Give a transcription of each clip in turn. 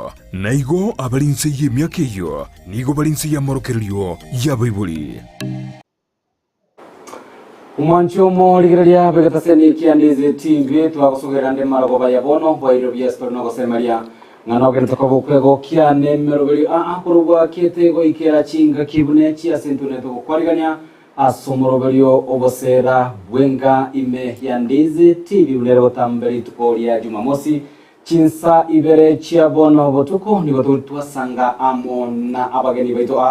yo naigo abarinse y'emyaka eyo nigo barinse y'amorokererio y'abaibuli umwancho moligereria begataseni kiandize TV twagusugera ndi maragoba yabono bwairo byestor no gosemaria ngano gento ko kwego kiane meroberi kurugwa kitego ikera chinga kibune chia sentune to kwariganya asomoroberio obosera bwenga ime yandize TV ulero tamberi tukoria Jumamosi chinsa ibere chia bono botuko nigo twasanga amona abageni baito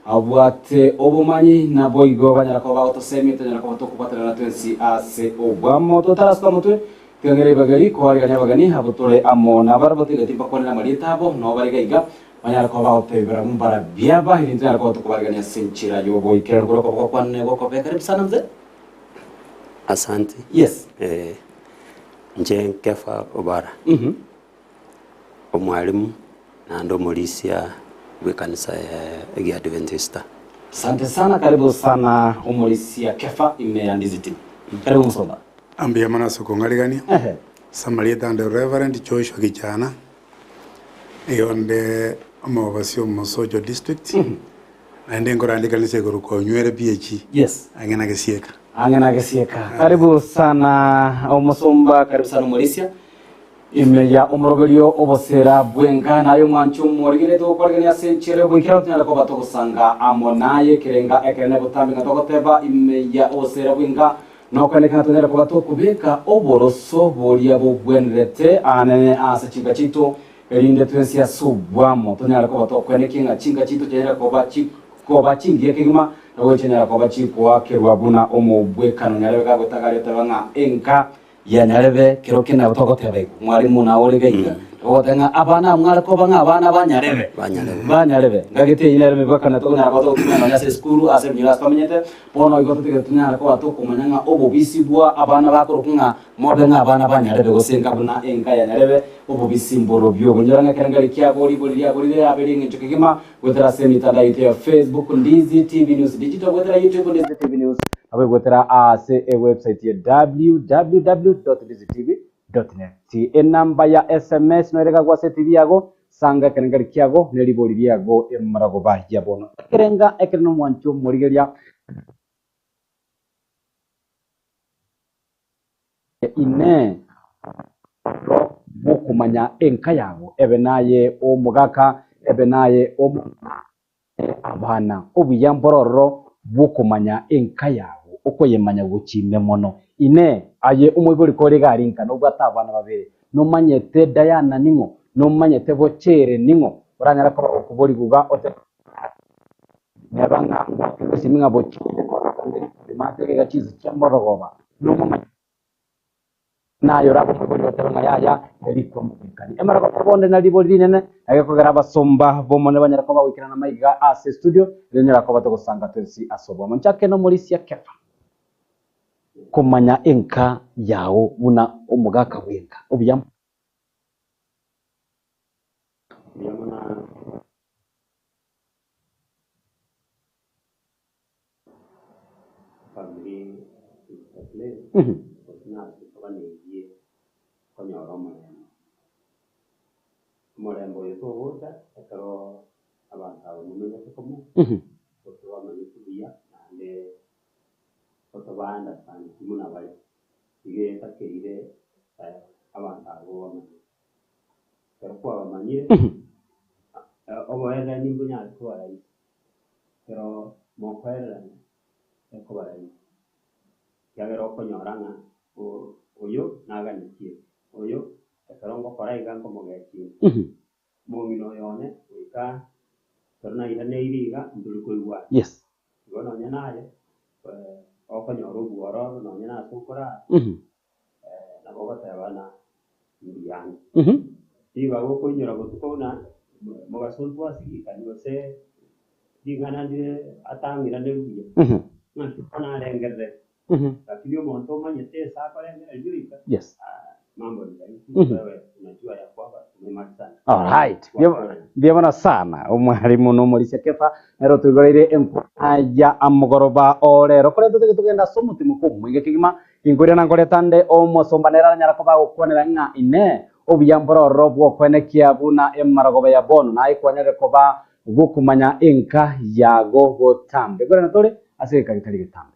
abwate obumanyi na boigo banyarako bautosemi tanyarako tukupatira na twensi ase obamo totaraswa mutwe tengere bagari ko ari bagani habutore amona barbote gati pakona marita bo no barigaiga banyarako baute barambara biaba hirinzo yarako tukubarigani senchira yo boy kero ko kwanne ko bekare sana mze. Asante. Yes. Nje Kefa Obara. Omwalimu na ndo Morisia kanisa ya Adventista. Asante sana, karibu sana Omorisia Kefa imeandiziti. Karibu msoma. Ambia mana soko ngaligani. Samarieta and Reverend Joshua Kichana. Eyonde amawasio Mosojo district. Ande ngora andikani seguru ko nywere PH. Yes. Angena gesieka. Angena gesieka. Karibu sana Omosomba, karibu sana Omorisia. Ime ya omorogerio obosera bwenga nayo mwancho morigene to kwarganya senchere bwikira tuna ko bato kusanga amonaye kirenga ekene butambi to koteba ime ya obosera bwenga no kane kana tuna ko bato kubeka oboroso boria bugwenrete anene asa chinga chito erinde twensia subwamo tuna ko bato kwene kinga chinga chito chenera ko bachingiye kigima nawe chenera ko bachikwa kerwabuna omobweka no nyarebe ka gutagare tabanga enka ya nyarebe kiro kina butogotebe mwalimu na oligaiga otenga abana mwara ko banga abana banyarebe ngagite nyarebe bakana to na bato tuna na se skulu ase nyira spamenyete pono igoto tige tuna ko bato kumanyanga obobisi bwa abana bakoro kunga modenga abana banyarebe gosenga buna enga ya nyarebe obobisi mboro byo nyaranga keranga likia goli ya belingi chukigima wetera semitanda ite Facebook Ndizi TV News Digital wetera YouTube Ndizi TV News awe gwetera ase website ya www.dizitv.net enamba ya SMS noerega gwa TV yago sanga kenengari kiago neribori lyago emarago bahya bono kerenga ekereno mwancho murigeria ine bukumanya enka yago ebenaye omugaka ebenaye abana obuyambororo bukumanya enka yago uko yemanya guchime mono ine aye umwiburi kore garinka no gwatabana babere no manyete Diana ningo no manyete bochere ningo uranyara ko ukubori guga ote nyabanga siminga bochere ko mate ga chizi cyamorogoba no manya nayo rabo ko ote yaya eriko mukani emara ko bonde na libori nene ayako garaba somba bomone banyara ko bawikirana mayiga ase studio lenyara ko bato gusanga tensi asobo manchake no Morisia Kefa kumanya enka yawo una omugaka wenka obiyam Morembo yetu wote akaro abanta umumenye komo kutoa manikudia ande kutobanda sana kimuna bali ige takeire abanta abo pero kwa manyire oboera nimbunya kwa rai pero mokwera ko bari yagero ko nyoranga oyo naganikie oyo akarongo koraiga ngomogeki mumino yone wika torna irane iriga nduri koigwa yes gono nyanaye okonyoro buoro no nyana sukura na bogota bana ndiyani iba go konyora gotukona mogasuntu asika nyose dingana dire atangira neruye na rengere lakini umuntu manyete sakore ngirika yes mambo ni wewe unajua ya kwamba tumemaliza. Alright. Bienvenue sana. Umwalimu no Morisia Kefa ero tugoreire empaya amugoroba orero kore tugenda somuti mukumu ingekigima ingurira na ngore tande omosombanera nyara ko bagukonera nga ine obuyambororo bwokwenekia buna emaragoba ya bono na ikwanyere koba gukumanya enka yago gotambe gore na tole ase kalitari gitambe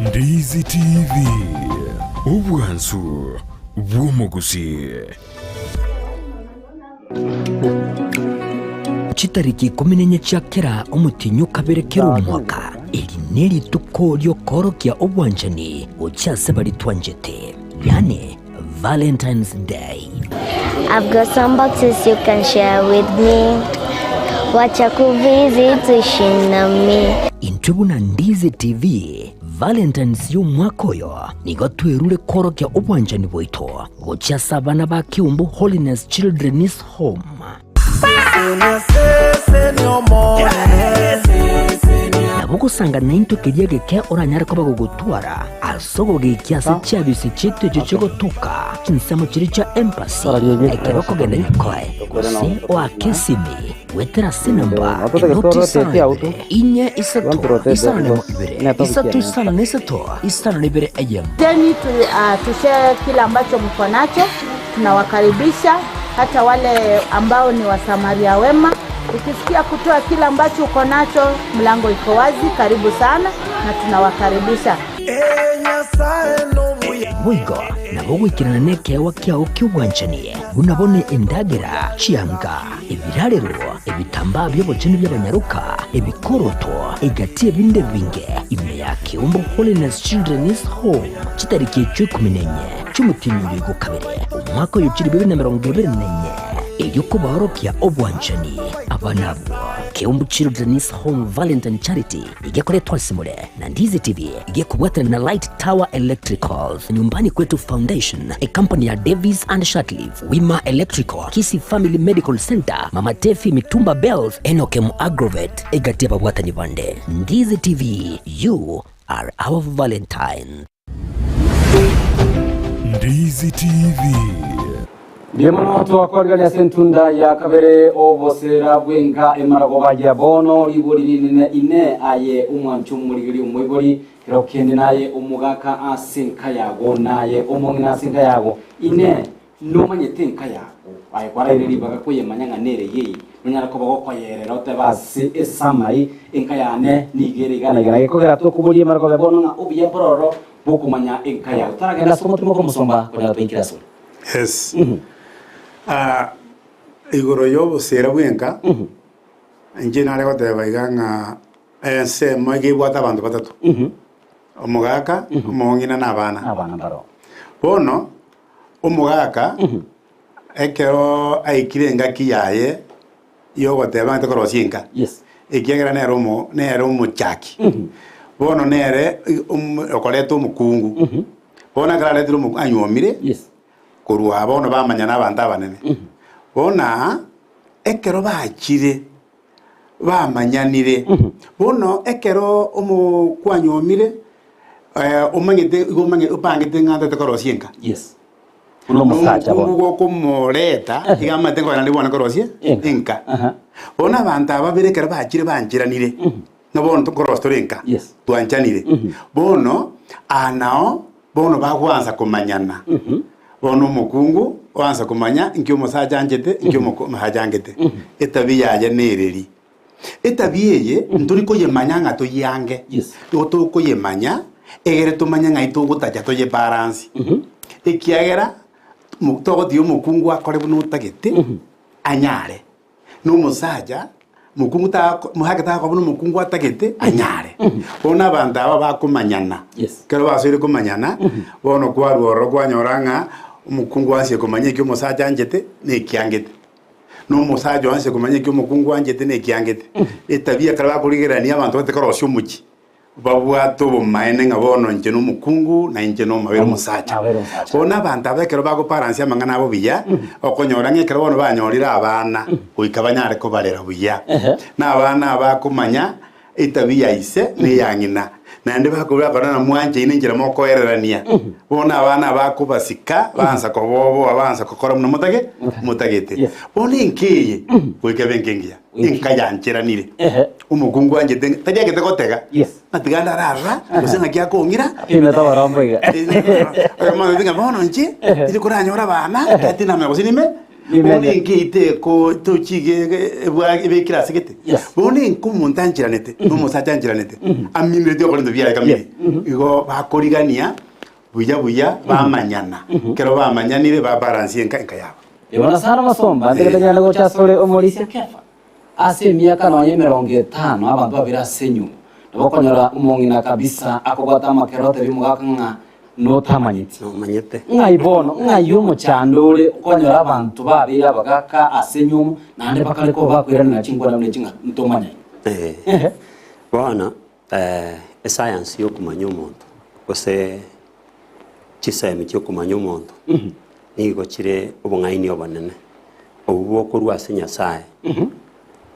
Ndizi TV obwansu bw'omugusi chitariki 14 cia kera omutinyu kaberekera omwaka eri nerituko ryokorokia obwanjani ochiase baritwanjete yani Valentine's Day. I've got some boxes you can share with me. Wacha kuvisit ushinami. Intwebu na Ndizi TV Valentine's y'omwaka oyo nigo twerure korokia obwanjani bwaitu gochiasa abana ba Kiumbu Holiness Children's Home. Nabugusanga nainto keria geke oranyara koba gugutwara asogo gekiase cyabise cyitwe cyo gutuka kinsamo kiri cha embassy ekero kogenda nikoe si wa kesimi wetera sinamba notisa inye isato isana ne ibere isato isana ne isato isana ne ibere ayem Teni tushare kila ambacho mko nacho, tunawakaribisha hata wale ambao ni wasamaria wema. Ukisikia kutoa kila ambacho uko nacho, mlango iko wazi, karibu sana na tunawakaribisha. Mwigo nabo gwikirana nekewa kyao ky'obwanjani bunabone endagera chianga ebirarero ebitamba by'obukene by'abanyaruka ebikoroto egati ebinde binge ime ya Kiumbu Holiness Children's Home chitariki 14 cy'umutinyu gukabere umwaka y'ukiri 2024 eyokubahorokia obwanjani abanabo Kiumbu Children's Home Valentine Charity igekoretwa simule na Ndizi TV igekubwatana na Light Tower Electricals, Nyumbani Kwetu Foundation, a company ya Davis and Shatleaf, Wima Electrical, Kisi Family Medical Center, Mama Tefi Mitumba Bells, Enokem Agrovet, egatia babwatani bande. Ndizi TV, you are our Valentine. Ndizi TV Biemonoto akorgania sentunda ya kabere obosera bwenga emaragoba ya bono libori ine aye umwanchu murigiri umwibori kirokende naye umugaka asinka yago naye omongina asinka yago ine nomanye tenka yago aye kwarere baga kuyemanya nganere yi nunyara ko bagoko yerera otebasi esamai enka yane nigere gana ko gerato kuburi emaragoba ya bono na obiye pororo bokumanya enka yago taragenda somo tumo ko musomba ko yabenkira so. Yes. Igoro yobo sera bwenka nje nare goteba iganga se mage bwata bantu batatu omugaka omongina n'abana baro bono omugaka ekero aikirenga kiyaye yo goteba nte korosinka yes ekiagera nero muchaki bono nere okoreto omukungu bono agararete anyomire yes kurwa bono bamanya n'abantu abanene bona ekero bakire bamanyanire bono ekero omukwanyomire umanyete upangete ngata tekorosinka yes uno musacha bono ugo kumoreta igamate ko nandi bona korosie inka bona abantu ababere kero bakire banjiranire nabono tukorostorenka yes twanchanire bono anao bono bagwanza kumanyana bono mukungu wanza kumanya nkyo musaja njete nkyo muhajangete etabiya ya nereri etabiye nturi ko yemanya ngato yange yes to ko yemanya egere tumanya ngaito gutaja to ye balance ekiagera mutogo dio mukungu akore buno tagete anyare no musaja mukungu ta muhagata ko buno mukungu atagete anyare bona banda aba bakumanyana yes kero basire kumanyana bono kwa ruoro kwanyoranga umukungu wanse kumanya kyo musaja njete ne kiangete no musaja wanse kumanya kyo mukungu wanjete ne kiangete etabia kala kurigerania abantu batekorosyo muki babwato bomaene ngabono nje no mukungu na nje no mabero musaja bona abantu abekero bago paransia mangana abo biya okonyora ngekero bono banyorira abana kuikabanyare ko barera buya na abana bakumanya etabia ise ne yangina nandi bakubira korana mwanje ine njira mokoererania bona abana bakubasika banza kobobo abanza kokora muno mutagete bona inkiye kweke benkengia inkayanchiranire umukungu wanje tajya gete gotega natiganda rara gusenga kya kongira ime to barombo iga mama dinga bona nje iri kuranyora bana kati na mego sinime boni ngite ko tochige ebe kirasi gete boni nkumuntanchiranete numusatanchiranete amine dio kondo bya kamiri igo bakorigania buya bamanyana kero bamanyanire ba balance enka yabo ibona sana masomba ndege nyana go chasole omolisia kefa ase miaka no 50 abantu babira senyu ndabokonyora umongina kabisa akogota makerote bimugakanga no tamanyite ngaibono ngayumo chandole ukonyora abantu babira bagaka asenyumu nande bakale ko bakwirana chingwa na chinga ntomanya bona science yo kumanya umuntu kose chiseme cyo kumanya umuntu nigo chire ubungaini obonene obubo kurwa senyasaye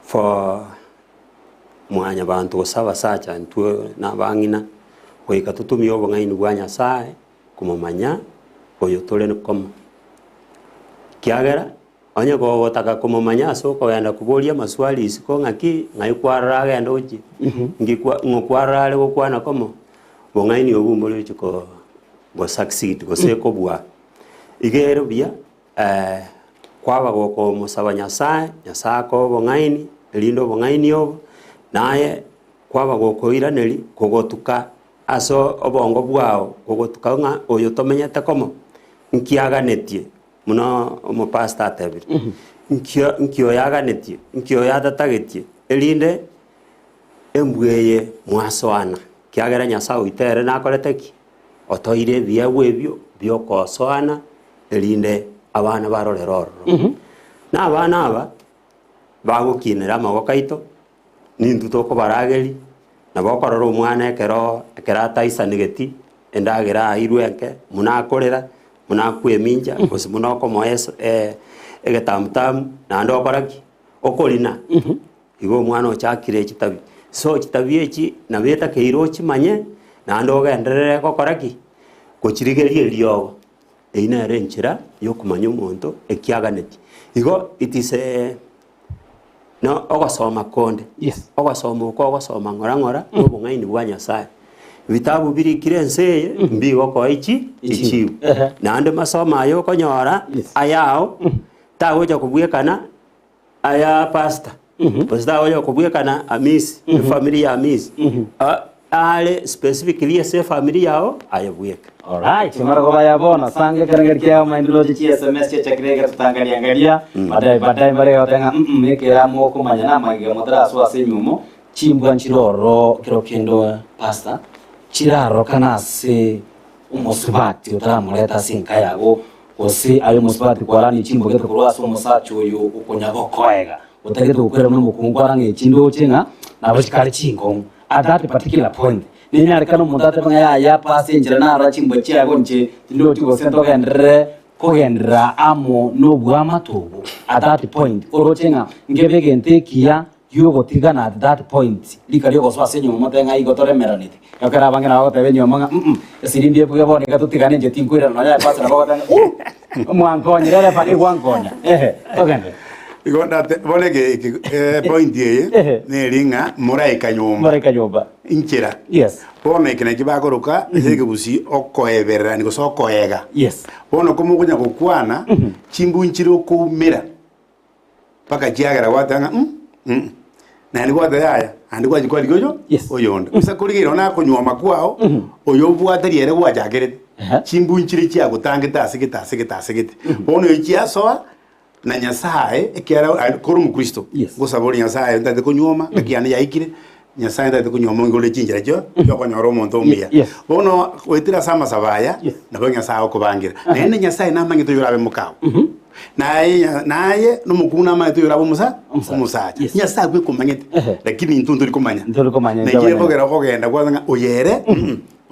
for mwanya abantu gusaba sacha ntwe nabangina koika tutumi obungaini bwa nyasaye kumumanya oyo tole nkomo kiagera onye ko gotaka kumumanya so ko yanda kubolia maswali isiko ngaki ngaikwara genda uji ngikwa ngokwarale gokwana komo bungaini obumbole chiko go succeed go seko bwa igero bia kwaba goko musaba nyasaye ko bungaini lindo bungaini obo naye kwaba goko iraneli kogotuka aso obongo bwao kogotuka nga oyo tomenyete komo nkiaganetie muno omo pastor atebiri nkio yaganetie nkio yadatagetie elinde embweye mwasoana kiagera nyasaye itere nakoreteki otoire biawe ebyo byokosoana elinde abana baroreroro na abana aba bagukinira amagokaito nindu toko barageri nabokorora omwana ekera isanigeti endagera irwenke munakorera munakweminja kosi munoko moes egetamtam na ndokoraki okorina igo omwana ochakire ekitabi so ekitabi eki nabeta keiro kimanye na ndogenderere gokoraki gochirigerie riogo eina renchera yokumanya omonto ekiaganeti igo it is no ogasoma konde ogasoma uko ogasoma ngora obungaini bwa nyasaye bitabu biri kirense mbigo ko ichi na ande masoma ayo konyora ayao tagoja kubwekana aya pastor pastor oyo kubwekana amis familia amis ale specifically ese familia yao ayabweka. Alright, mara kwa yabona sange karangaria maendeleo chi SMS cha kirega tutangalia angalia baadaye mare yotenga mekera moko manyana mage modra so asenyumo chimbwa nchiroro kirokendo pasta chiraro kanase umusubati utamuleta sinka yago osi ayo musubati kwarani chimbo geto kurwa so musacho yo ukonyago koega utagete ukwera no mukungwara ngechindo chenga nabo chikali chingo at that particular point nini arikano mundate banga ya pase njira na rachimbo chiago nche tindo tiko sento gendra amo no bwama tobo at that point orochenga ngebege ntekia yugo tigana at that point likali go swase nyo motenga igotore meranite yakara bange na gote nyo manga sirindie puga bone gatutigane nje tinkwira no ya pase na bogotanga mwankonya pa igwankonya togende igonda bolege point ye ne ringa moraika nyomba inchira bona ikene kibagoroka ege busi okoeberera ni gosokoega bona kumugunya gukwana chimbunchiro kumira paka kiagera watanga na ni gwata yaya andi kwa jikwali gojo oyonda bisa kuligiro na kunyoma kwao oyo bwatari ere gwajagerete chimbunchiri kya gutangita asigita bona ikiasoa na nyasaye ekiara koro mu Kristo gusabori nyasaye ndade kunyoma akiana yaikire nyasaye ndade kunyoma ngole chinjira cyo konyoro omonto umia bono wetira sama sabaya nabo nyasaye okubangira nene nyasaye namanye tuyurabe mukao naye numukuna ma tuyurabo umusacha nyasaye kwikumanyete lakini ntundu likumanya nekire bogera kogenda kwanga oyere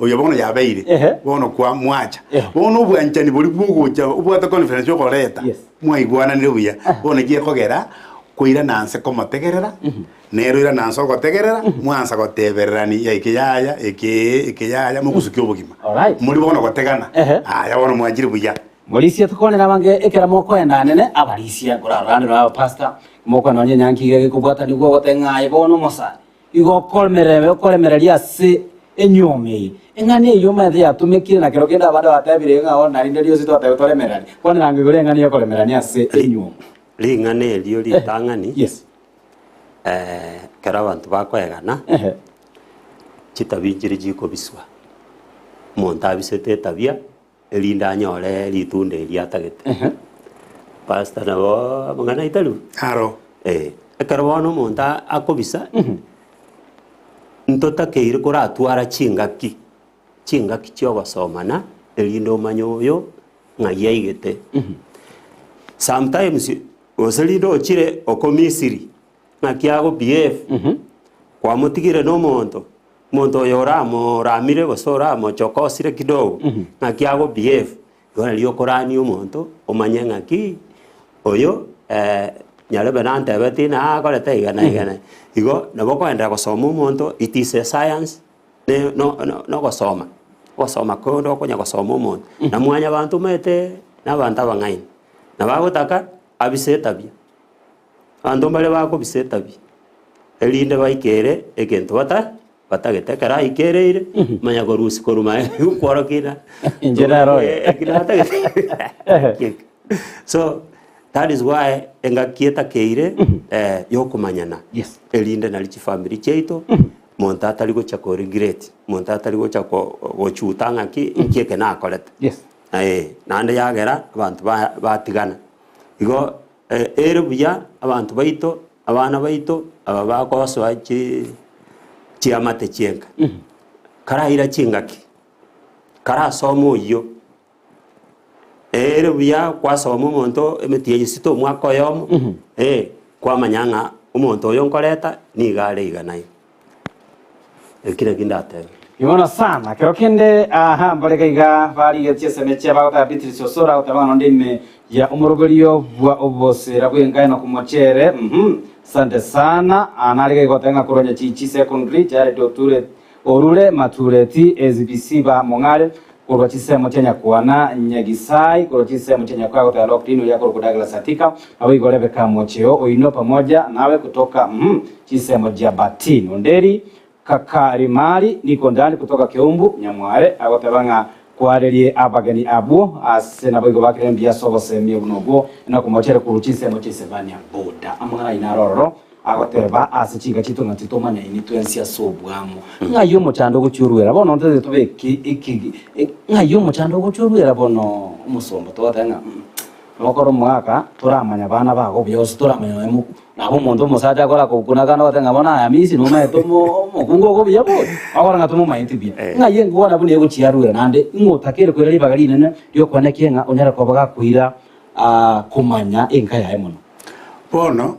oyo bono yabeire bono kwa mwacha bono bwanchani buri bwugucha ubwata conference yo koreta mwaigwana niruya bono kie kogera koira nanse komotegerera nero ira nanse ogotegerera mwansa gotebererani ya ikiyaya mugusukia obogima Alright. muri bono gotegana Ehe. aya bono mwanjiri buya Morisia tukonera bange ekera moko enda nene abarisia ngorarandira aba pastor moko nonye nyankige kubwata niguo gotenga ibono mosa igo kolemereria se enyome engane iyo mathe yatumikire na kero kenda bado batabire ngao na rinde rio sito batayotolemerani kwani rangi gore engane yokolemerani ase enyome ring'ane elio ritang'ani yes kero abanto bakoegana ehe chitabi nchiri chikobiswa omonto abisete etabia erinde anyore ritunda eriatagete pastor nabo amang'ana itaru aro ekero bono omonto akobisa ntotakeire koratwara chingaki chiogosomana erinde omanye oyo ng'ai aigete sometimes oserinde ochire okomisiri ng'aki agobehave kwamotigire n'omonto omonto oyo oramoramire gose oramochokosire kidogo ng'aki agobehave igo nari okorania omonto omanye ng'aki oyo nyarebe nantebeti nakorete igana igo nabo koendera gosoma omonto it is a science nogosoma gosoma kondo okonya gosoma omonto namwanya abanto maete nabanto abang'aini nabagotaka abise etabia abanto mbare bakobisa etabia erinde baikere egento batagete kera aikereire manya korusi koruma kworokina Injera royo. So that is why engakieta keire yokumanyana Yes. erinde nari chifamily cheito monto atari gocha ko regret monto atari gocha ko gochuta ng'aki inkieke nakorete yes nande yagera abantu batigana igo ere buya abantu baito abana baito aba bakoswa chiamate chienga karaira chingaki karasoma oyo ere buya kwasoma omonto emetie yisito omwaka oyomo kwamanya ng'a omonto oyo nkoreta nigare iganayo ekire kindatebe Iwana sana kero kende mbareka iga bari getie semeche bagota Beatrice Osora utabana ndime ya umorogorio bwa obosera bwenga na kumochere sante sana analige gotenga kuronya chichi secondary jare doture orure matureti SBC ba mongare kurwa chisemo chenya kuana nyagisai kurwa chisemo chenya kwa gota lockdown ya kurwa kudagala satika awe igorebe kamocheo oino pamoja nawe kutoka chisemo jabati nderi Kakarimari niko ndani kutoka Kiumbu Nyamware agotabanga kwarerie abageni abo ase naboigo bakire mbia sobo semie bunogo na kumochere kuruchise mochise banya boda amara inaroro agoteba ase chinga chito ngatito manya ini twensia sobwamo ngayo mochando guchurwera bono nteze tubeki iki ngayo mochando guchurwera bono umusombo twatenga lokoro mwaka turamanya bana bago byose turamanya mu nabo muntu musaja akora kukuna kana watenga bona amisi no meto mukungo ko byabo akora ngatumo mayiti bi ngaye ngwana bune go chiarura nande ngotakere kwera libagari nene yo kwana kenga onyara ko baga kuira kumanya enka ya emono bono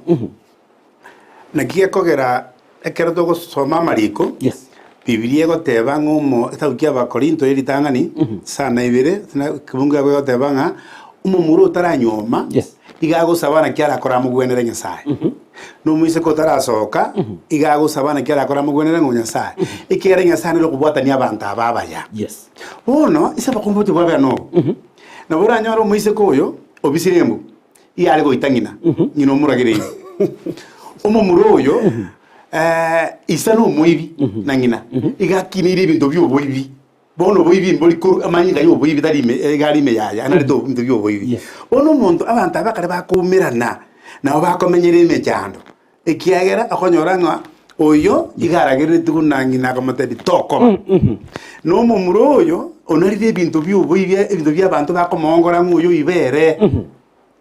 nakie kogera ekero to gosoma mariko yes Biblia goteba ng'omo etaukia abakorinto eritang'ani sana ibere kibungu yabo goteba ng'a umumuru utaranyoma yes igagusabana kiarakora mugwenere Nyasaye n'umuise ko tarasoka igagusabana kiarakora mugwenere Nyasaye ikere Nyasaye no kubwatania abantu ababaya yes bono isa bakumbuti bwa no na buranyora umuise koyo obisirembu iyari goitangina nyino muragire umumuru uyo isa no muibi na ngina igakinira ibintu by'ubuibi bono boibi mboli ko amanyi gayo boibi darime garime yaya anarito bintu byo boibi bono muntu abantu abakare bakumirana nabo bakomenyere imejando ekiagera akonyoranga oyo igaragere tukunangina kamatedi toko no mumuro oyo onarire bintu byo boibi ibintu bya abantu bakomongora nguyo ibere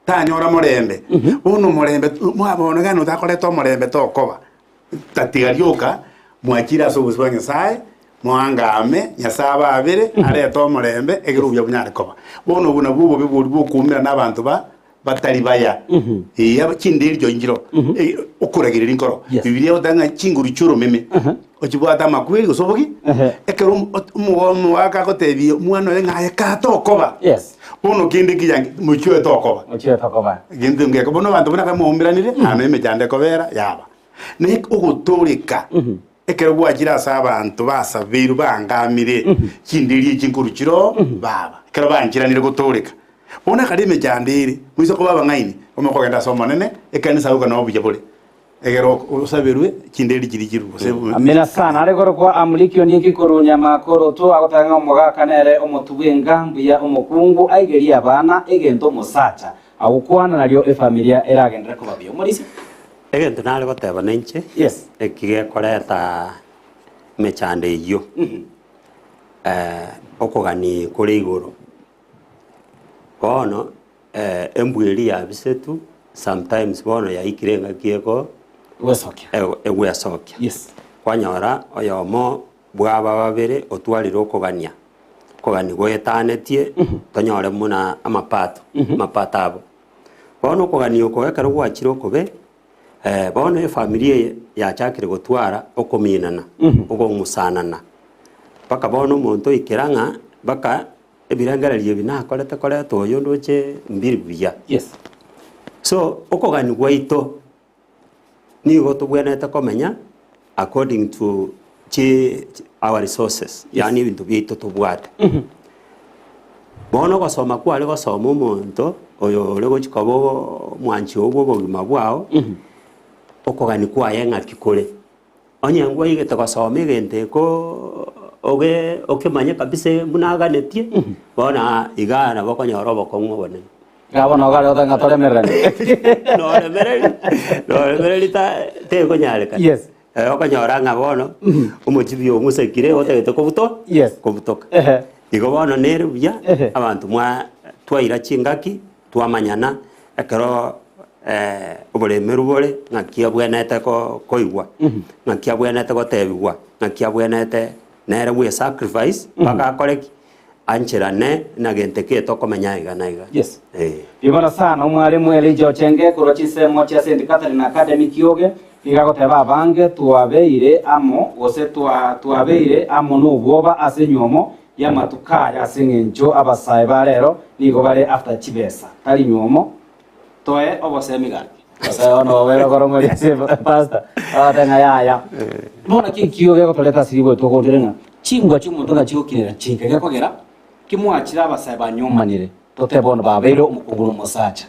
tanyora morembe bono morembe mwabona gano takoleto morembe tokoba tatigarioka mwakira so buswa Nyasaye mwangame Nyasaye abere areto morembe egirubya bunyarekoba bono buna bubo biburi bukumira nabantu batari baya iya kindi iryo ngiro okuragirira inkoro Biblia utanga chinguru cyuro meme ochibwata makwiri gosoboki ekero umugomo waka gotebie mwana ole ng'aye katokoba Yes. bono kinde kiyange muchwe tokoba Ochie tokoba. ginde ngeko bono bantu bona kamumiranire ano emechande kobera yaba ne ogotoleka ekero gwakira asa abantu basabiru bangamire kindiri kinkurukiro baba ekero bankiranire gotoleka bona kali emechande iri mwiso ko baba ng'aini omokogenda somo nene ekanisa uka no buje bole egero usabirwe kindiri kirikiru Amina sana ariko kwa amlikio ndiye kikorunya makoro to agotanga omoga kanere omotubwenga mbuya omokungu aigeria abana egento musacha agukwana naryo efamilia eragendera kubabio Morisi. egento nare goteba nenche Yes. ekigekoreta mechande iyo okogani kore igoro bono embweri yabisetu sometimes bono yaikirenga kieko Wesokia. egwesokia Yes. kwanyora oyomo bwaba babere otwarire okogania kogani gwetanetie tonyore muna amapato amapato abo bono okogani okogekera gwachire okobe bono efamilia yachakire gotwara okominana ogomusanana paka bono omonto ikeranga baka ebirengererio binakorete koreta oyo ndoche mbiri buya. Yes. So okogani gwaito nigo tubwenete komenya according to our resources. Yes. Yani ibintu byito tubwate bono gosoma kware gosoma omonto oyo ole gochikobo mwanchi obwo bogima bwao okogani kwaye ng'aki kore onyengo igete gosoma egente ko okemanya kabisa munaganetie bona igana bakonyora obokong'o bonene Gabona ogare otanga toremerani. no remereri te konyareka. Yes. Okonyora ng'a bono omochibio omusekire otegete kobuto. Yes. Kobutoka igo bono nere buya abantu mwa twaira chingaki twamanyana ekero oboremeru bore ng'aki abwenete koigwa ng'aki abwenete gotebigwa ng'aki abwenete nere bwe sacrifice bagakoreki ancherane na gente ke tokomenya iga na iga. Yes. Ibona sana umwalimu Elijah Ochenge kuro chisemo cha St. Catherine Academy Kioge igagoteba abange tuabeire amo gose tuabeire amo n'ubwoba ase nyomo y'amatukaya ase ng'encho abasae barero nigo bare after chibesa tari nyomo toe obosemi gaki ase ono wero koro muri pasta atenga yaya bona kinkioge gotoleta siribo togotirenga chingwa cy'umuntu ngachikokirera chinkege kogera kimwachira abasae banyomanire totebono babeire omukunguru musacha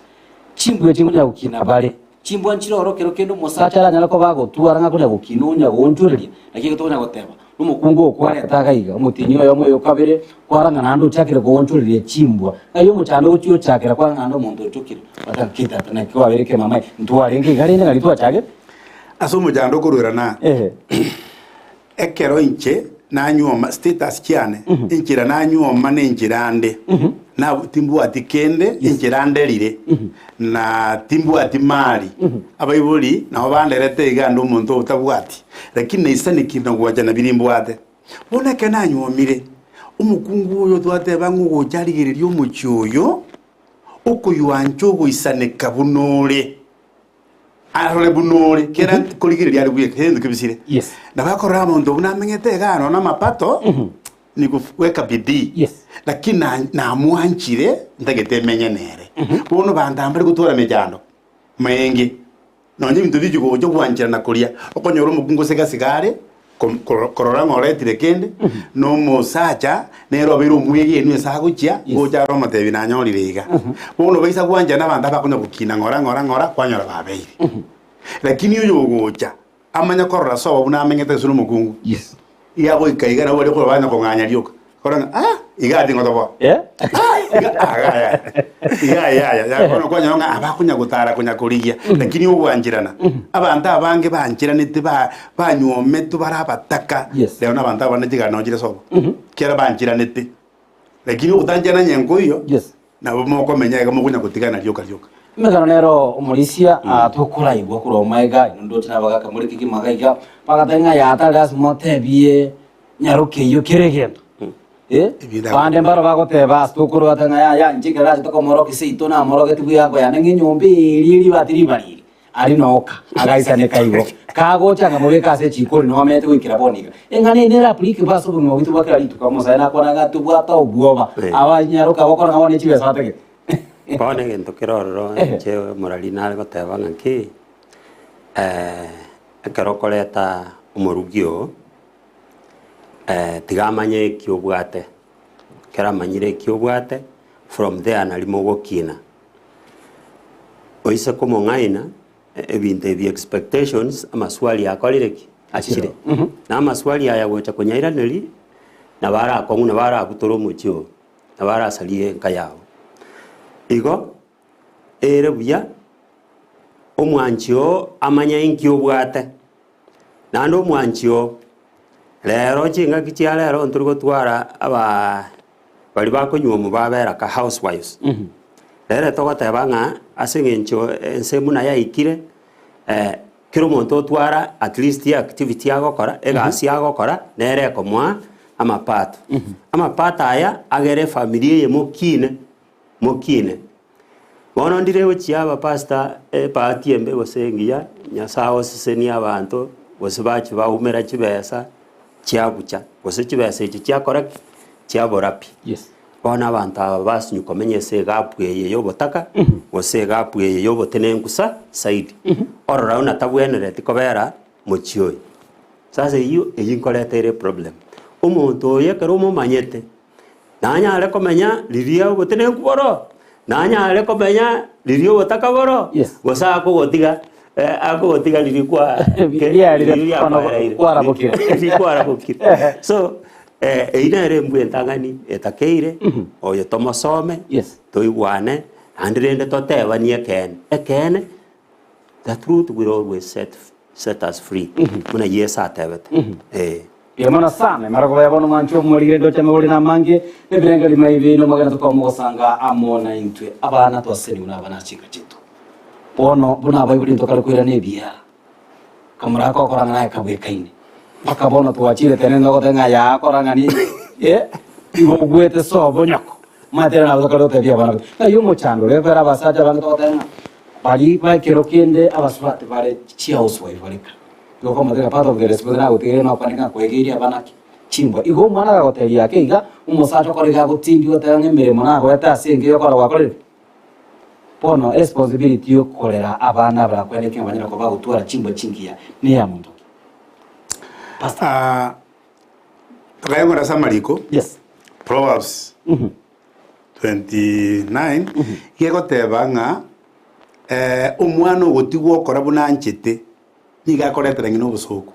chimbwe chimunya gukina bare chimbwa nchirorokero kendo musacha aranyala ko bagotwara ngakuna gukinunya gonjuriria lakini tonya goteba n'umukungu okwareta gaiga umutinyo yo moyo kabere kwaranga nando chakire gonjuriria chimbwa ayo muchando uchiyo chakira kwa ngando muntu chukire batakita na kwa bereke mama ntwarenge garene ngari twachage aso mujando kururana ekero inche nanyoma status kiane inchira nanyoma nenchirande na timbu atikende inchirande lire na timbu atimari abaibuli na banderete igando umuntu utabwati lakini isani kintu gwaja na birimbo ate bona kana nyomire umukungu uyo twate bangu gojarigiririo mucyoyo okuywancho goisane kabunore arole bunore kera kuligiriria ari buye kende kibisire. Yes. Nabakora muntu unamenyete gano na mapato ni kuweka bidii. Yes. Lakini na mwanchire ndagete menyenere bono bandambare gutora mejando mengi nonye bintu bijugo byo kwanchira na kuria okonyora umugungo sega sigare korora ngoretire kende no musacha nero biro mwege enu esaguchia goja roma tebi na nyoririga bono baisa kwanja na banda bakonya gukina ngora kwanyora babeire lakini uyo gocha amanya korora so buna amenyete suru mugungu. Yes. Yabo ikaiga wale ko bana ko nganya ryoka koranga igati ngotobo ya kono kwanya nga abakunya gutara kunya kurigia lakini ugwanjirana abantu abange banjiranite banyome tubarabataka leo nabantu abanajiga nojire sobo kera banjiranite lakini utanjana nyengo iyo nabo moko menyaga mukunya gutigana ryoka megano nero umulisia tukura igwa kuro maiga ndo tinabaga kamuri kikimagaiga pagatenga yatagas motebie nyaruke yo kiregendo bande mbaro bagoteba tukuru atanga ya njigera toko moroki seito na moroki tubuya go ya ngi nyombi iri batiri bari ari noka agaisa ne kaigo kago changa mo kase chikori no amete wikira bonika engane ne apply baso bwo bitu bakira itu kamusa na kona gatu bwata obuoma abanyaruka bakora ngabone chibesa batege bone gento kirororo che morali na goteba ngaki akarokoleta umurugio tigamanye kiobwate keramanyire kiobwate from there nalimo gokina oisa komo ngaina ebintu ebi expectations amaswali akolireki achire na amaswali aya gocha kunyaira neri na bara kongu na bara butoro muchio na bara salie nkayao igo ere buya omwanchio amanya inkio bwate nando omwanchio lero chinga kichia lero nturugo twara aba bali bakonywa mu babera ka housewives lero togoteba nga asengencho ensemu na yaikire kiro monto twara at least ya activity agokora egasi agokora nere komwa amapato amapato aya agere familia ye mokine bono ndirewe chiaba pastor patiembe gosengia nyasao seseni abantu bose bachi baumera chibesa chiabucha bose chibesa ichi chiakora chiaborapi yes bona abantu aba basinyuka menyese gapweye yobotaka bose gapweye yobotenengusa saidi orora una tabwenere tikobera mochioi sasa iyo eyinkoletere problem umuntu yekero mumanyete nanya komenya lirio botenenguboro nanya komenya lirio botakaboro gosa akogotiga akogotiga lirikwa kwara bokire so einere mbwentangani etakeire oyo tomosome toigwane andirende totebanie ekene the truth will always set us free muna yesa atebete yemana sana marago yabono mancho muri ndo chamuri na mange nebirenga limaibi no magana tukamugosanga amona intwe abana twaseni una abana chika chitu bono buna bayibuli ntokara kwira nebia kamara ko koranga naye kabwekaine akabona tuachire tenendo gotenga ya koranga ni ibogwete sobo nyako matera na bakaro tebia bana ayo mochando levera basaja banga totenga bali ba kero kende abaswate bare chia oswai valika yoko matera part of the responsibility na upanika kwegiria bana chimbwa igo mwana ga hoteli yake iga umusacho korega gutindi gotenga emirimo na gweta asenge yokora wakorera pono responsibility yokorera abana barakwereke abanyira ko bagutura chimbwa chingia ni ya muntu Tukayongo na Samariko. Yes. Proverbs 29. Yego tebanga umwana ogotigwo okora buna nchete niga akoretera ngino obusuku.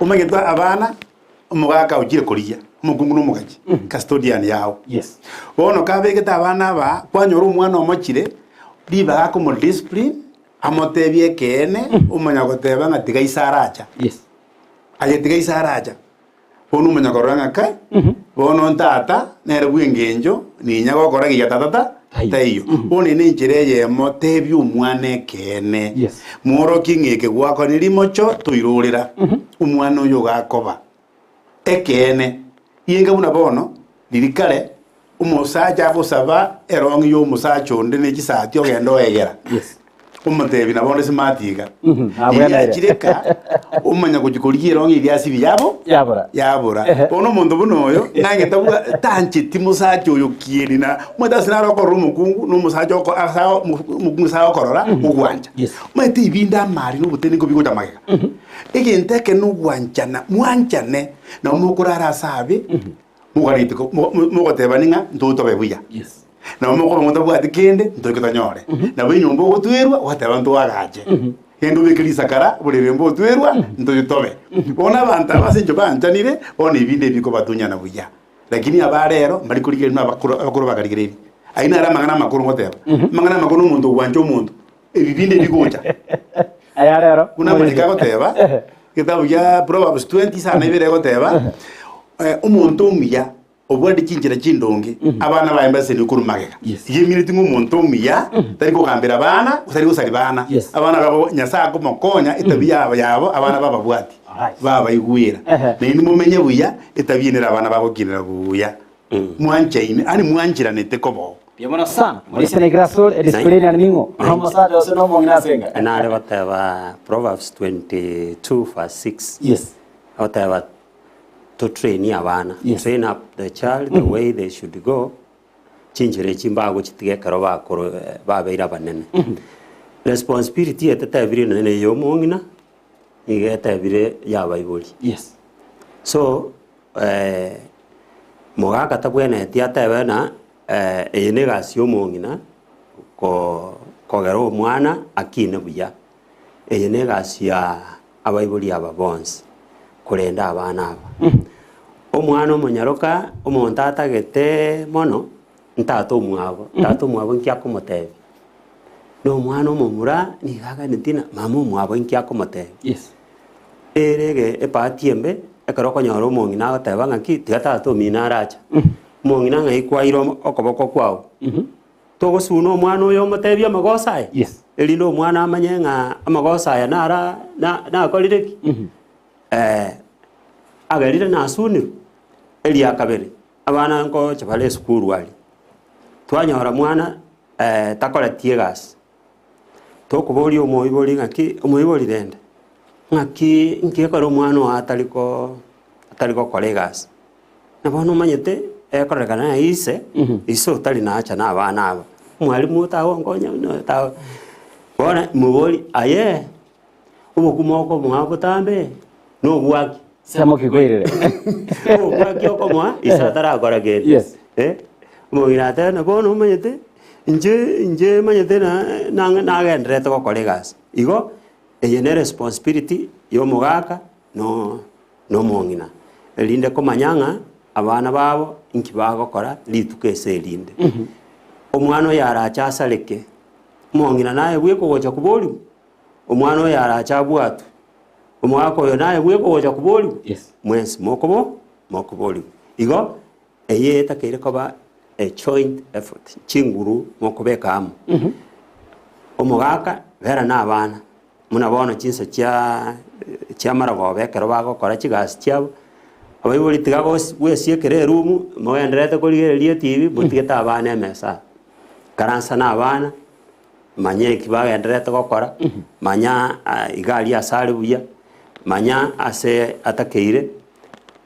Umanyetwa abana umugaka ugire kuriya umugungu n'umugaji custodian yawo. Yes. Bono kabegeta abana ba kwanyora umwana omokire biba ko mu discipline amotebye kene umanya gotebanga tiga isaracha. Yes. Ayetiga isaraja bono munyakoranga kai bono ntata nere bwingenjo ninya gokora giya tata tayo bono ni njireye motebi umwane kene muro kingeke gwako nilimocho tuirurira umwana uyo gakoba ekene yinga buna bono lirikale umusaja busaba erongi yo musacho ndi nikisati ogendo egera umutebi nabone simatiga ya kireka umanya kugikuriye rongi byasi byabo yabura bono muntu bunoyo nange tabuga tanchiti musacho uyo kirina mweda sinaro ko rumukungu no musacho ko asao musacho korora ugwanja mwete ibinda mari no buteni ko bigoja mageka igenteke no gwanjana mwanjane na umukurara sabe mugaritiko mugoteba ninga ntuto bebuya na umoko ngondo bwati kende ntokitanyore na binyumbo gutwirwa wateba ntu wagaje kendo bikirisa kara burerembo gutwirwa ntoyitobe bona abantu abasinjo bantanire bona ibinde biko batunya na buya lakini abarero bari kurigire n'abakuru bakarigire aina ara magana makuru ngoteba magana makuru umuntu ubanje umuntu ibinde bikoja aya rero kuna mulika goteba kitabu ya Proverbs 20 sana ibere goteba umuntu umya obwadi kinjira kindonge abana bayembase ni kurumageka yimiri tingu muntu umya tari ko kambira abana utari gusari bana abana babo nyasa ko mokonya itabiya yabo abana baba bwati baba igwira ni mumenye buya itabiyenera abana babo kinira buya mwanchaine ani mwanjira nete kobo Biamona sana. Mulisia na grasol discipline ani ningo. Hamo sa jo se no mo ngina senga. Enare whatever Proverbs 22 verse 6. Yes. Whatever to train abana. Yes. Train up the child the way they should go. Chinjire chimbago chitige karoba koro babeira banene. Responsibility etetabire nene yo mongina. Igetabire ya Bible. Yes. So mogaka tabwene tiatebe na ene gasio mongina kogero mwana akine buya ene gasia abaibuli ababons kurenda abana aba omwana omonyaroka omonto atagete mono ntato mwabo nkia komotebe no mwana omomura nigaga nitina mama omwabo nkia komotebe Yes. erege epatiembe ekaroko nyoro mongina agoteba ng'aki tigatato mina aracha mongina ng'ai kwairo okoboko kwao togosuna omwana oyo omotebia amagosa aye Yes. erinde omwana amanye ng'a amagosa aya nara nakorire ki agerire nasunirwe eria kabere abana nkocha bare esukuru ari twanyora mwana takoretie egasi tokoboria omoibori ng'aki omoibori rende ng'aki nkekora omwana oyo atariko kora egasi nabono omanyete ekorekana na ise otari nacha na abana aba mwalimu otagonkonya bona mubori aye obokumo okomoa botambe nobwaki Samo kigwirire. obwaki okomoa ise atarakora gende Yes. omong'ina ate nabono omanyete inche manyete nagenderete gokora egasi igo eye ne responsibility y'omogaka n'omong'ina erinde komanya abana babo inki bagokora rituko ase erinde omwana oyo aracha asareke omong'ina naye bwekogocha kuboriwu omwana oyo aracha abwatwe omogaka oyo naye bwekogocha kuboriwu Yes. mwensi mokoboriwu igo eye etakeire koba a joint effort chinguru mokobeka amo omogaka bera n'abana muna bono chinsa chia maragobe ekero bagokora chigasi chiabo abaibori tiga gwesiekera erumu mogenderete korigereria TV motigete abana emesa karansa na abana manya eki bagenderete gokora manya igari asare buya manya ase atakeire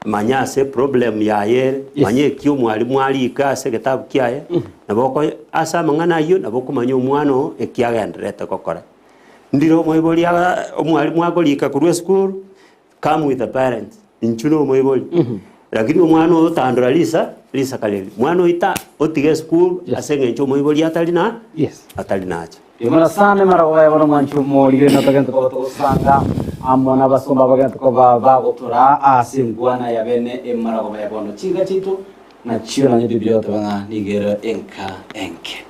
manya ase problem yayere manya eki omwarimu arika ase getabu kiaye naboko ase amang'ana ayo nabokomanya omwana o eki agenderete gokora ndiro omoibori omwarimu akorika korwa esukuru come with the parents inchuno omoibori lakini omwana oyo otandora risa kareri mwana oita otige esukuru ase eng'encho omoibori atari nacha Imana sana maragoya bano manchu morire no tagento ko tosanga amona basomba bagento ko bagotora asingwana ya bene emaragoya bono chinga chitu na chiro na bibio tabanga nigera enke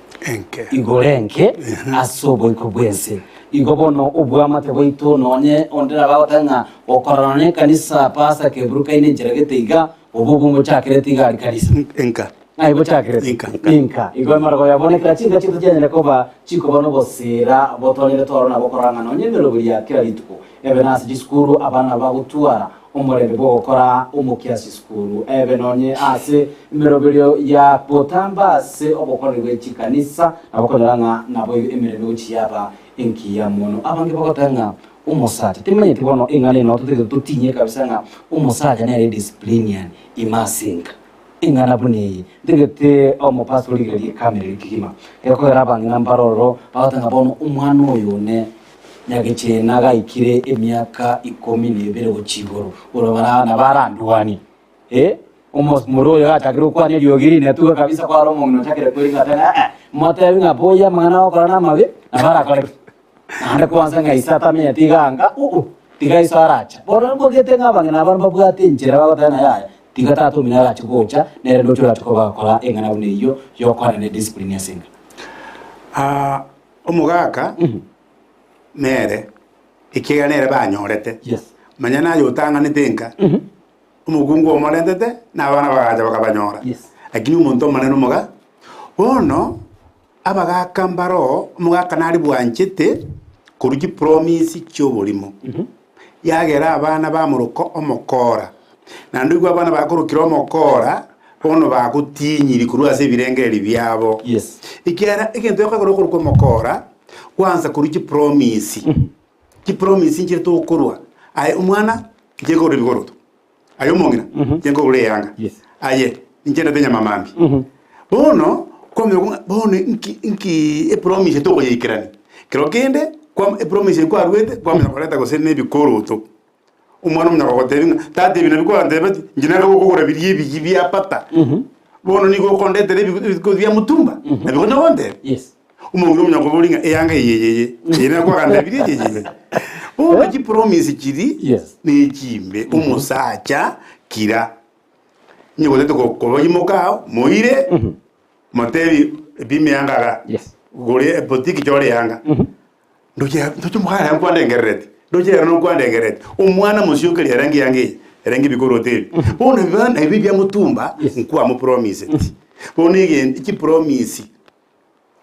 igorenke asobo ikobwense igobono ubwamate bwito nonye ondera bagotanga okorane kanisa pasa kebruka ine jeragete iga obugungo chakirete iga kanisa enka Ai bochakire inka igo marago yabone kira chinga chitu cyane koba chiko bano bosera botonere torona bokoranga no nyemero buriya kira rituko ebe nasi diskuru abana bagutwara umurebe bokora umukiasi skuru ebe nonye ase imerobelyo ya potamba ase obokorerwe chikanisa abokoranga nabo emerebe uchiyaba inkiya mono abange bagotanga umusaja timenye tibono ingane no tutinye kabisa nga umusaja ne disciplinarian imasinga ingana buni ndegete omo pastori gari kamere kigima eko yarabanga nambaroro bagotanga bono umwana oyo ne nyagiche naga ikire emyaka 12 gochigoro urabara nabaranduwani umos muro ya takiro kwa ne yogiri ne tuga kabisa kwa romo no takire kweli ngata mata binga boya mwana okorana mabe nabara kale anda kwanza ngaisa tamya tiganga tiga isaracha bora ngogete ngabanga nabantu babwate njera bagotana yaya tiga tatu minara chikocha nere ndo chura chikoba kola engana uniyo yokwana ne discipline yasinga omugaka mere ikiganere banyorete yes manya nayo utanganite nka umugungu omorendete n'abana bagaja bakabanyora yes lakini umuntu omanene omuga bono abagaka mbaro omugaka nari bwanchete kurugi promise cy'oburimo yagera abana bamuruko omokora nandigwa abana bakurukira omokora bono bagutinyiri kurwa ase ebirengeri byabo Yes. ikiara egento yakagora okorwa omokora kwanza kuri kipromise kipromise nchire tokorwa aye umwana njegore bigoroto ayo mongina njengore yanga Yes. aye njenda tenya mamambi bono bono inki promise to yikirani kero kende kwa promise kwa rwete kwa mna koreta ko sene bikoroto umwana mna ko tebinga tati bina bikora ndebati njina ko gukora biriye bya pata bono niko kondete biko bya mutumba na biko nonde Yes. umuntu mna ko bolinga eyanga yeyeye yena kwa kanda biriye yeyeye bono ki promise kiri Yes. ni kimbe umusacha kira nyiko tete ko yimokao moire motebi bimyangaga Yes. gore botiki jore yanga ndoje muhara nkwande ngerete ndoje no nkwande ngerete umwana musyukeli rangi yange rangi bikorote bona bana ibi bya mutumba nkwa mu promise bona iki promise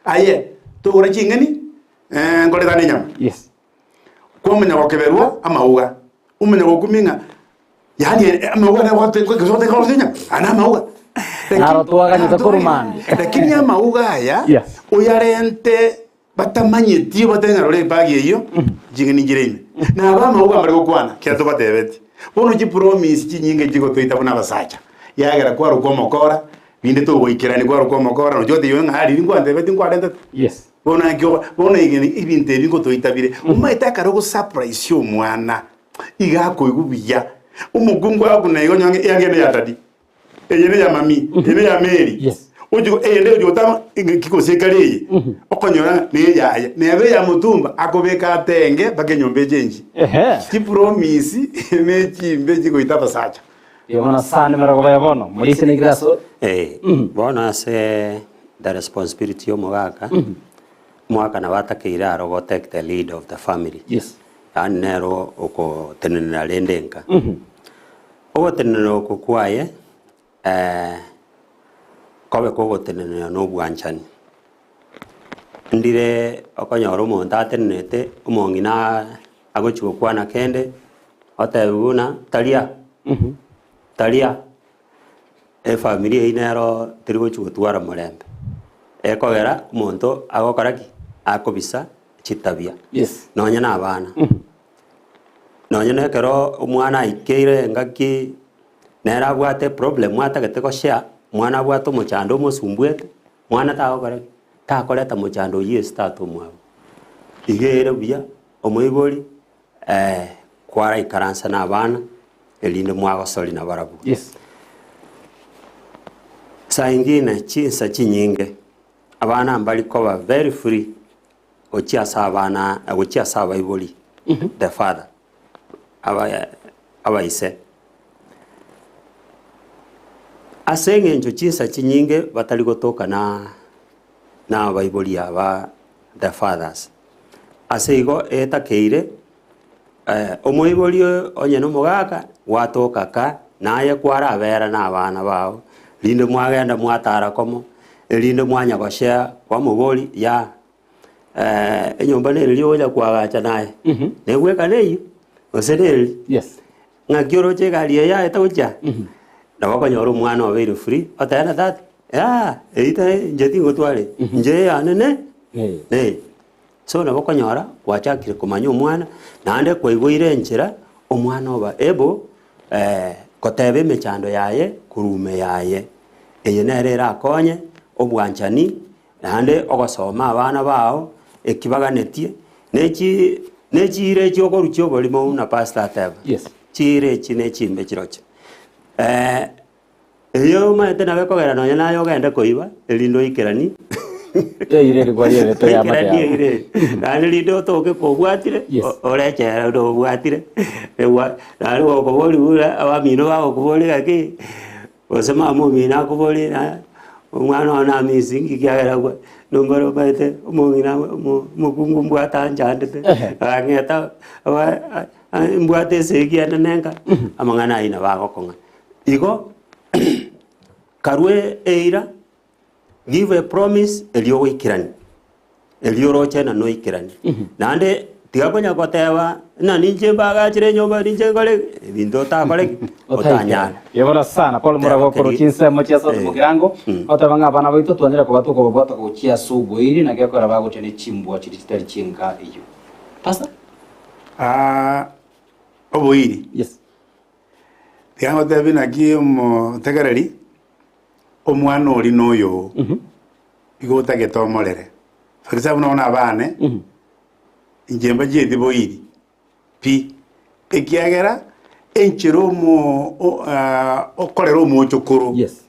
aye to ora kingani ngore tane nyama Yes. kwa menya wakeberwa amauga umenya gukuminga yani amauga na wate kwa zote kwa nyama ana amauga Naro tuwaganyuka kurumani. lakini amauga haya Yes. uyarente batamanyetiyo batengarore bagi iyo jingeni jirene na abamauga bari gukwana kira to batebeti bono ki promise kinyinge kigo toita bona basacha yagera kwa ruko mokora binde to goikirani kwa ruko mokora no jote yo ngari ngwa ndebeti ngwa rente Yes. bona ngyo bona igeni ibinte bingo toitabire umaita karo surprise yo mwana igako igubiya umugungu akuna igo nyange yangene yatadi eyene ya mami eyene ya Mary Yes. ujugo eyende ujugo tama kikosekaliye okonyora ne yaya nebe ya mutumba akobeka atenge bakenyombe jenji Ehe. ki promise ne chimbe jiko itapa sacha Yona sane mara kwa bono. Mulise ni graso. bono ase the responsibility y'omogaka mwaka na batakeire aro go take the lead of the family. Yes. Yani nero okotenenera rendenka ogotenenera okokwaye kobe kogotenenera n'obwanchani ndire okonyora omonto atenenete omong'ina agochiwa kwana kende otebuna taria taria efamilia eye nero teri gochi gotwara morembe ekogera omonto agokora ki akobisa chitabia Yes. nonya na abana nonya nekero omwana aikeire ngaki nera abwate problem atagete goshare mwana abwate omochando omosumbwete mwana tagokora ki takoreta mochando oyi start omwabo igere buya omoibori kwara ikaransa na abana elinde mwagosori na barabu. Yes. Saa ingine chinsa chinyinge abana mbali koba very free ochiasa abana ochiasa abaibori the father abaise asenge njo chinsa chinyinge batali gotoka na abaibori aba the fathers aseigo etakeire omoibori onye no mogaka watoka ka naye kwara abera na abana bao linde mwagenda mwatara komo linde mwanya goshea kwa mubori ya enyomba ne lyo kwagacha naye negweka neyo osereri Yes. ngakioro chegalie ya etaucha na bakonyora omwana obere free atana that eita njeti gotware nje anene so na bakonyora gwachakire kumanya omwana nande kwaigwire enchera omwana oba ebo kotebe emechando yaye kurume yaye eye nerera akonye obwanchani nande ogosoma abana bao ekibaganetie nechire chiokoruchi oborimo na pastor ateba Yes. chire echi nechimbe chiroche eyo maete nabe kogera nonya nayo ogende koiba elindo ikerani Ire kwa yeye to ya mate. ire nani lindo toke kobwatire Yes. orechera ndo bwatire ewa nani okobori bura abamino babo kobori gaki osema mumina kobori na omwana ona misingi kyagera kwa nombaro baite omongina mukungu mbwata njandete angeta mbwate segia nenga amangana ina bagokonga igo karwe eira give a promise elio wikirani elio roche na no ikirani nande tigakonya goteba na ninche mbagachire nyomba ninche kore ebinto otakore otanyara yebora sana Paul Murago Tebakeri. kurukinse mochia sote mukirango otabanga abana baito twanyira kubato ko bwata ko chia sugo iri na gekora bagote ne chimbwa chiri chitari chinga iyo pasa oboiri yes tigango tebi naki omotegereri omwana ori noyo igo otagetomorere for example nona abane injemba jeti boiri pi ekiagera enchero okorera omochokoro yes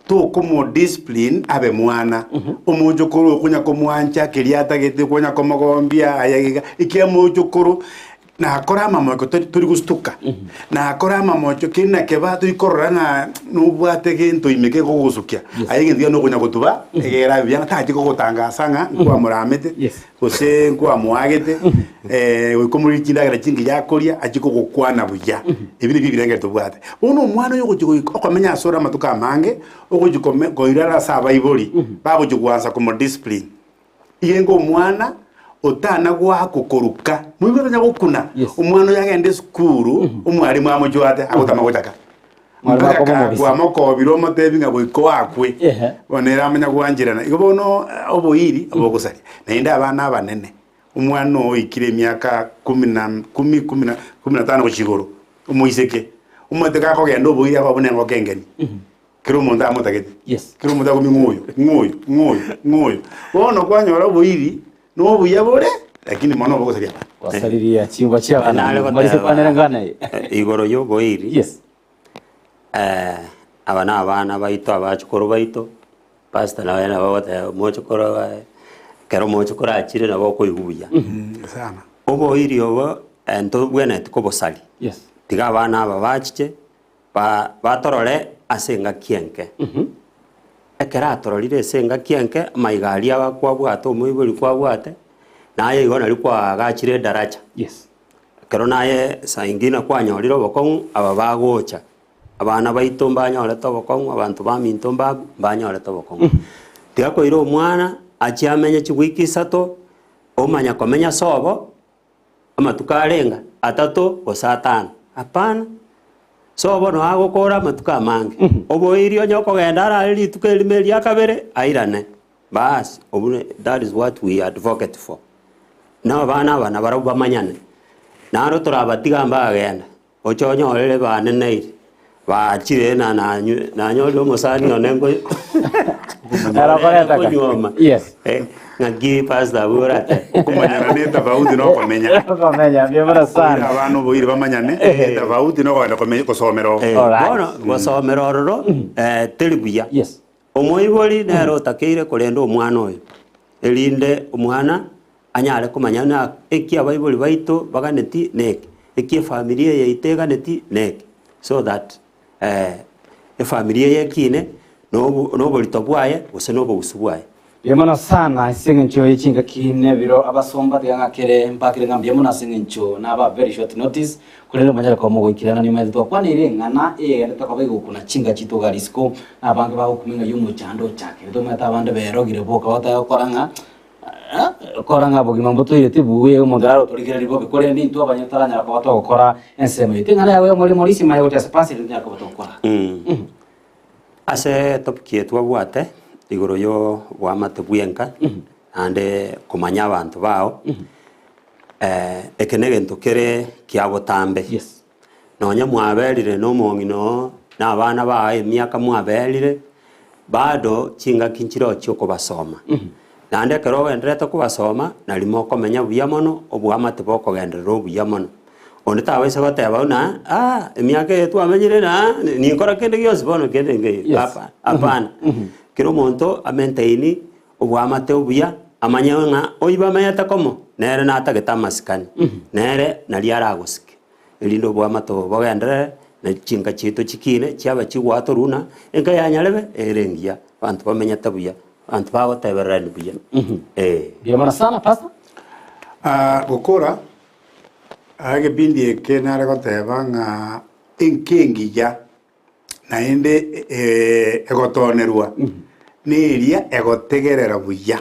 tukumo discipline abe mwana omochokoro okunya komwancha keriata gete kunya komogombia ayagiga ikia mochokoro na akora amamocho turi gustuka na akora amamocho kina keba turi korana nubwate gento imeke gogusukia ayige ndia no kunya gutuba egera bya tati ko gutangasa kwa muramete gose kwa muagete komuri kindagera kingi yakoria akiko gukwana buya ibiri bibirenge tubwate uno mwana yo gukiko okomenya asora matuka mange ogukikome goirara saba ibori babugikwanza ku discipline iyengo mwana otana gwa kukoruka mwibero nya gukuna umwana yagende skuru umwarimu amujwate agutama gutaka kwa mokobiro motebi nga goiko akwe bonera amenya gwanjirana igo bono oboiri obogusari na inda abana abanene umwana oikire myaka 15 kuchigoro umuiseke umoteka ko gendo oboiri abone ngo kengeni kiro monda amotagete kiro monda ko ngoyo bono kwanyora oboiri no buyabore lakini mono bogosaria wasariria chimba chia bana marise kwanera ngane igoro yo boiri yes abana baito abachukuru baito pastor na bana bagote mochukuru kero mochukuru achire nabo koiguya sana oboiri obo ento bwene tikobosari yes tiga abana aba bachiche batorore asenga kienke ekera atororire esenga kienke maigari abakwabwate omoibori kwabwate naye igona likwa gachire daraja yes kero naye saingina kwanyorire obokong'u aba bagocha abana baito banyorete obokong'u abantu baminto banyorete obokong'u tiga koire omwana achiamenye chigwiki isato omanya komenya sobo amatuka arenga atato osatano apana sobo no agokora amatuka mange oboiri onyo kogenda ara rituka erimeri akabere airane bas obune that is what we advocate for na bana barabo bamanyane naro torabatiga mbagenda ochonyo orere banene bachire na nyolo musani onengo era koreta yes ngagi pastor burate kumanyana ne tofauti no komenya komenya biebara sana abantu boiri bamanyane tofauti no kwenda komenya kosomero bono gosomero roro teriguya yes omoibori nero takeire korenda omwana oyo erinde omwana anyare komanyana ekia baibori baito baganeti neki ekia familia yaite ganeti neki so that familia yakine no borito bwaye gose no bogusubwaye yemana sana singencho yichinga kine biro abasomba tyanga kere mpakire ngambye muna singencho na ba very short notice kulero manyara kwa mogo ikirana ni mezo kwani ire ngana takabaye kuna chinga chito garisko abange ba kuminga yumu chando chake to mata bande berogire boka wata koranga bogima mboto yete buwe mondaro torigera ribo bikore ndi ntwa banyataranya kwa wata gukora enseme tingana yawe muri muri sima yawe tasapasi ndi yakaba tokora ase topkie twabwate igoro yo bwamate bwenka ande komanya abantu bao ekenege ntokere kiagotambe yes nonya mwaberire no mongino na abana bae myaka mwaberire bado chinga kinchiro cyoko basoma nande kero wendreta kubasoma na limo komenya buyamono obwamate boko gendera obuyamono onde tawese goteba una emyaka yetu amenyire na nikora kende gyose bono kende nge apana kero monto amenteini obwamate obuya amanya nga oiba mayata komo nere natageta masikani nere naliara agosike elindo obwamate bogendere na chinga chito chikine chiaba chigwato runa enka yanyarebe erengia bantu bamenya tabuya bantu bagoteberera ni buya biamana sana pasta gukora age bindi ke nare goteba nga enkengiya naende egotonerwa niria egotegerera buya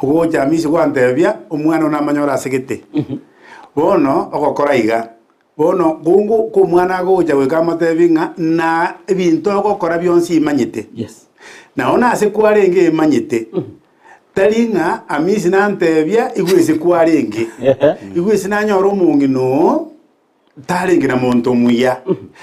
Ogocha amisi gwantebia omwana ona manyora segete. Bono ogokora iga. Bono gungu ku mwana agocha gweka matebinga na ebintu ogokora byonsi imanyete. Yes. Na ona ase kwarenge imanyete. Talinga amisi nantebia igwese kwarenge. Igwese nanyora omungino tarenge na monto muya.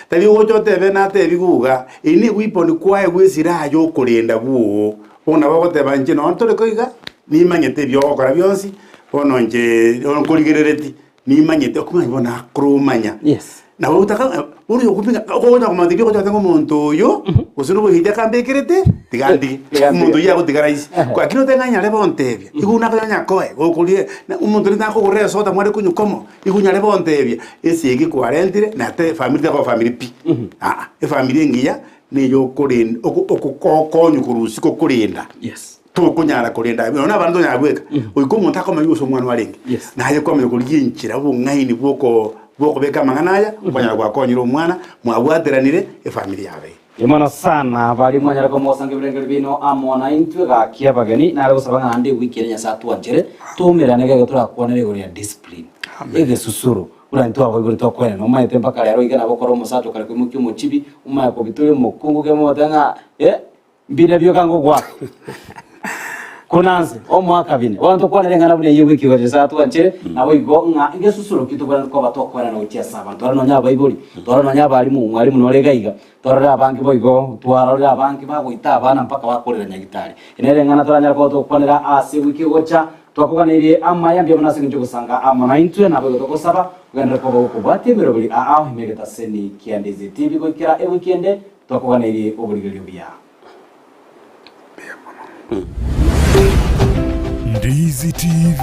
Tali ojo tebe na tebi guga ini wiponi kwae gwesira ayo kurinda buo. Ona bagote banje no ntore koiga ni manyete byo okora byonsi bono nje onkuligerereti ni manyete okumanya bona krumanya. Yes. Na utaka uri okupinga okona kumandiki ko tango monto yo usuru buhita kambekerete tigandi umuntu yabo tigaraisi kwa kino tenganya lebo ontebia iguna kanya koe okulie umuntu ndako kurera sota mware kunyu komo igunya lebo ontebia esigi 40 na te family ko family pi family ngiya ni yo kurinda okukonyu kurusi ko kurinda. Yes. Tukunyara kurinda nona abantu nyabweka uyiko umuntu akoma yuso mwana warenge naye komeye kuryinchira bungaini bwoko beka manganaya kwanya kwa konyiro mwana mwabwateranire family yawe. Imana sana bali mwanya ko mosange birengere bino amona intwe ga kia bagani na rego sabanga ande weekend nya satu anjere tumira nege turakubonere uri discipline ege susuru ura ntwa ko guri to kwene no mai tempa kale ro igana bokoro musato kale kumukyo muchibi umaya ko bitule mukunguke motanga mbine byo kango kwa kunanze omwaka bine wantu kwa nengana bune yibiki ko satu anjere nabo igo nga ige susuru kitubana ko batokwana no tia saba tora no nya bayibuli tora no nya bali mu mwali muno lega iga tora abangi boigo twara abangi bagoita abana mpaka bakorera nyagitari inere ngana tora nya ko to kwanira ase wiki gocha twakuganiriye amayambi abonase nje gusanga amana intwe nabo to saba kugenda ko ko batemero bali himegeta seni kiandeze TV ko kira weekend twakuganiriye obuligiro bya Ndizi TV.